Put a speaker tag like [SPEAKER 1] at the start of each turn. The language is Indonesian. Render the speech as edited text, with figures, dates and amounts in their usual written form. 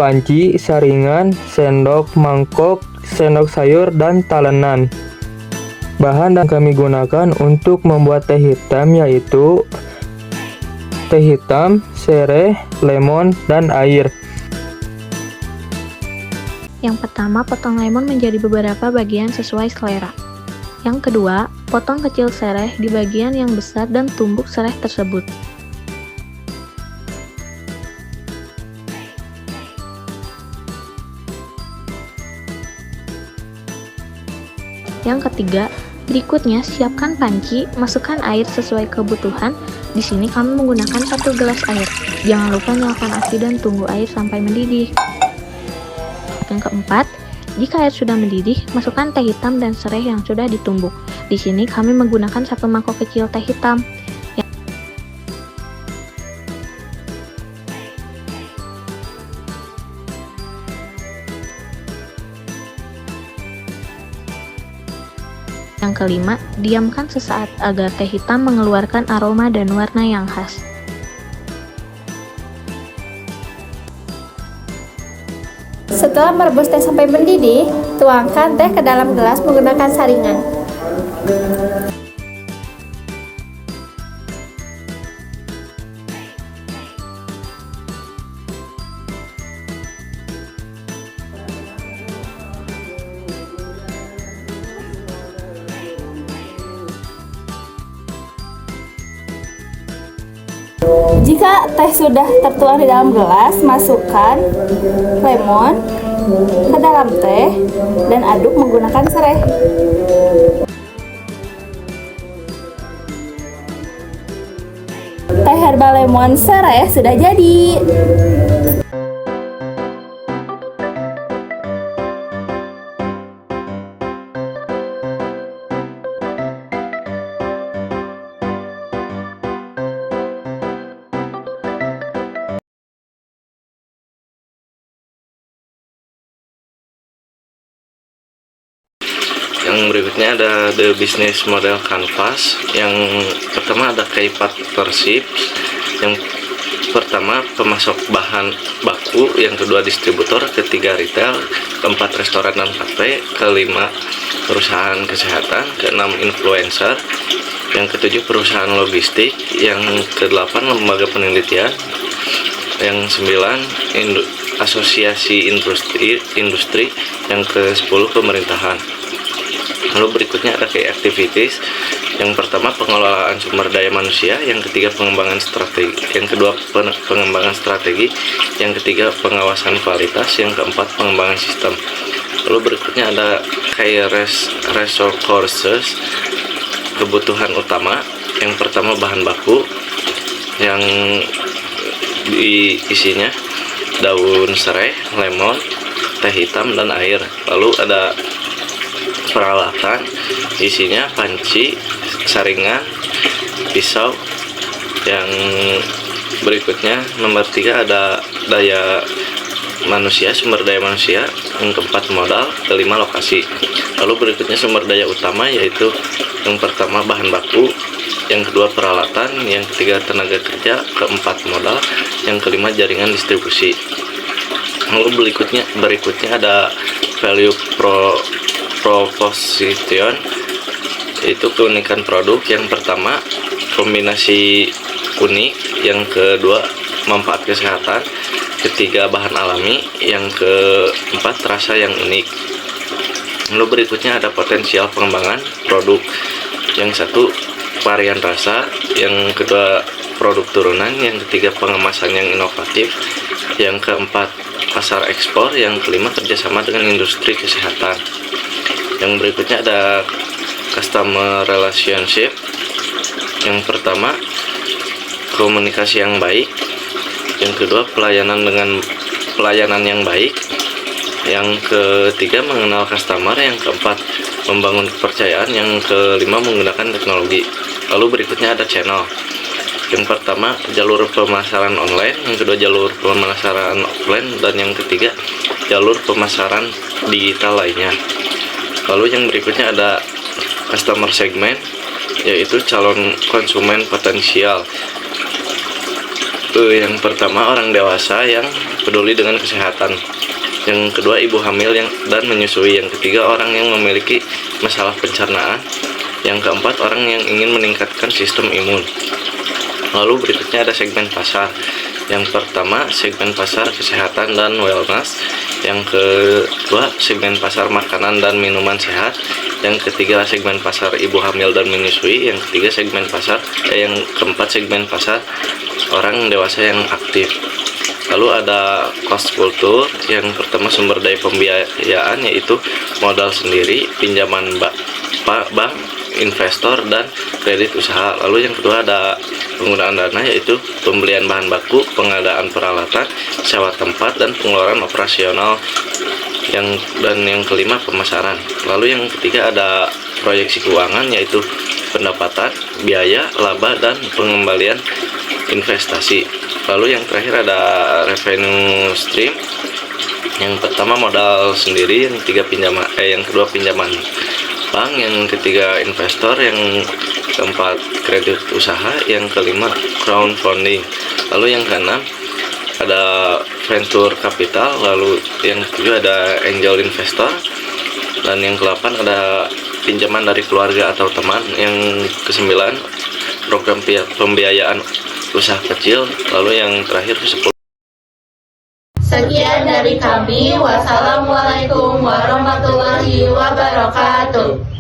[SPEAKER 1] panci, saringan, sendok, mangkok, sendok sayur, dan talenan. Bahan yang kami gunakan untuk membuat teh hitam yaitu teh hitam, sereh, lemon, dan air.
[SPEAKER 2] Yang pertama, potong lemon menjadi beberapa bagian sesuai selera. Yang kedua, potong kecil sereh di bagian yang besar dan tumbuk sereh tersebut. Yang ketiga, berikutnya siapkan panci, masukkan air sesuai kebutuhan. Di sini kami menggunakan 1 gelas air. Jangan lupa nyalakan api dan tunggu air sampai mendidih. Yang keempat, jika air sudah mendidih, masukkan teh hitam dan sereh yang sudah ditumbuk. Di sini kami menggunakan 1 mangkok kecil teh hitam. Yang kelima, diamkan sesaat agar teh hitam mengeluarkan aroma dan warna yang khas.
[SPEAKER 3] Setelah merebus teh sampai mendidih, tuangkan teh ke dalam gelas menggunakan saringan. Jika teh sudah tertuang di dalam gelas, masukkan lemon ke dalam teh dan aduk menggunakan sereh. Teh herbal lemon sereh sudah jadi.
[SPEAKER 4] Yang berikutnya ada the business model canvas. Yang pertama ada keipat persib. Yang pertama pemasok bahan baku, yang kedua distributor, ketiga retail, keempat restoran dan kafe, kelima perusahaan kesehatan, keenam influencer, yang ketujuh perusahaan logistik, yang kedelapan lembaga penelitian, yang sembilan asosiasi industri, yang ke-10 pemerintahan. Lalu berikutnya ada key activities. Yang pertama pengelolaan sumber daya manusia, yang ketiga pengembangan strategi, yang kedua pengembangan strategi, yang ketiga pengawasan kualitas, yang keempat pengembangan sistem. Lalu berikutnya ada key resources, kebutuhan utama. Yang pertama bahan baku, yang isinya daun serai, lemon, teh hitam, dan air. Lalu ada peralatan, isinya panci, saringan, pisau. Yang berikutnya nomor 3 ada daya manusia, sumber daya manusia. Yang keempat modal, kelima lokasi. Lalu berikutnya sumber daya utama, yaitu yang pertama bahan baku, yang kedua peralatan, yang ketiga tenaga kerja, keempat modal, yang kelima jaringan distribusi. Lalu berikutnya ada value proposition, itu keunikan produk. Yang pertama kombinasi unik, yang kedua manfaat kesehatan, ketiga bahan alami, yang keempat rasa yang unik. Lalu berikutnya ada potensial pengembangan produk. Yang satu varian rasa, yang kedua produk turunan, yang ketiga pengemasan yang inovatif, yang keempat pasar ekspor, yang kelima kerjasama dengan industri kesehatan. Yang berikutnya ada customer relationship. Yang pertama komunikasi yang baik, yang kedua pelayanan yang baik, yang ketiga mengenal customer, yang keempat membangun kepercayaan, yang kelima menggunakan teknologi. Lalu berikutnya ada channel. Yang pertama jalur pemasaran online, yang kedua jalur pemasaran offline, dan yang ketiga jalur pemasaran digital lainnya. Lalu yang berikutnya ada customer segment, yaitu calon konsumen potensial. Yang pertama orang dewasa yang peduli dengan kesehatan. Yang kedua ibu hamil dan menyusui. Yang ketiga orang yang memiliki masalah pencernaan. Yang keempat orang yang ingin meningkatkan sistem imun. Lalu berikutnya ada segmen pasar. Yang pertama segmen pasar kesehatan dan wellness. Yang kedua segmen pasar makanan dan minuman sehat. Yang ketiga segmen pasar ibu hamil dan menyusui. Yang ketiga segmen pasar yang keempat segmen pasar orang dewasa yang aktif. Lalu ada cost kultur. Yang pertama sumber daya pembiayaan, yaitu modal sendiri, pinjaman bank, investor, dan kredit usaha. Lalu yang kedua ada penggunaan dana, yaitu pembelian bahan baku, pengadaan peralatan, sewa tempat, dan pengeluaran operasional. Dan yang kelima pemasaran. Lalu yang ketiga ada proyeksi keuangan, yaitu pendapatan, biaya, laba, dan pengembalian investasi. Lalu yang terakhir ada revenue stream. Yang pertama modal sendiri, yang kedua pinjaman bank, yang ketiga investor, yang keempat kredit usaha, yang kelima crowdfunding. Lalu yang keenam ada venture capital, lalu yang ketujuh ada angel investor, dan yang ke-8 ada pinjaman dari keluarga atau teman. Yang ke-9 program pembiayaan usaha kecil. Lalu yang terakhir 10.
[SPEAKER 3] Sekian dari kami. Wassalamualaikum warahmatullahi wabarakatuh.